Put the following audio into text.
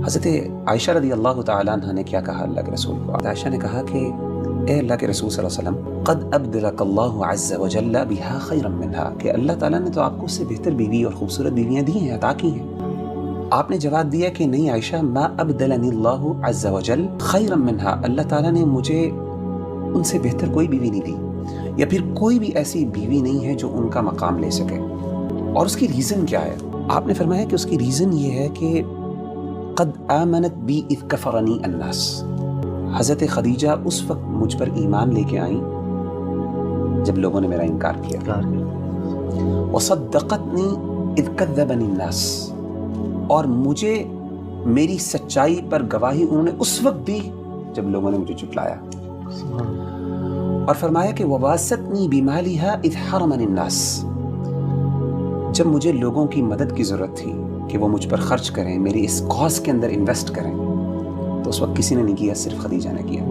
حضرت عائشہ رضی اللہ تعالیٰ عنہ نے کیا کہا اللہ کے رسول کو؟ عائشہ نے کہا کہ اے اللہ کے رسول صلی اللہ علیہ وسلم، قد ابدلک اللہ عز وجل بہا خیرا منہا، کہ اللہ تعالیٰ نے تو آپ کو اس سے بہتر بیوی اور خوبصورت بیویاں دی ہیں، عطا کی ہیں۔ آپ نے جواب دیا کہ نہیں عائشہ، ما ابدلنی اللہ عز وجل خیرا منہا، اللہ تعالیٰ نے مجھے ان سے بہتر کوئی بیوی نہیں دی، یا پھر کوئی بھی ایسی بیوی نہیں ہے جو ان کا مقام لے سکے۔ اور اس کی ریزن کیا ہے؟ آپ نے فرمایا کہ اس کی ریزن یہ ہے کہ قد آمنت بی اذ کفرنی الناس، حضرت خدیجہ اس وقت مجھ پر ایمان لے کے آئیں جب لوگوں نے میرا انکار کیا، وصدقتنی اذ کذبنی الناس، اور مجھے میری سچائی پر گواہی انہوں نے اس وقت دی جب لوگوں نے مجھے جھٹلایا۔ اور فرمایا کہ وواستنی بمالہا اذ حرمنی الناس، جب مجھے لوگوں کی مدد کی ضرورت تھی کہ وہ مجھ پر خرچ کریں، میری اس کاز کے اندر انویسٹ کریں، تو اس وقت کسی نے نہیں کیا، صرف خدیجہ نے کیا۔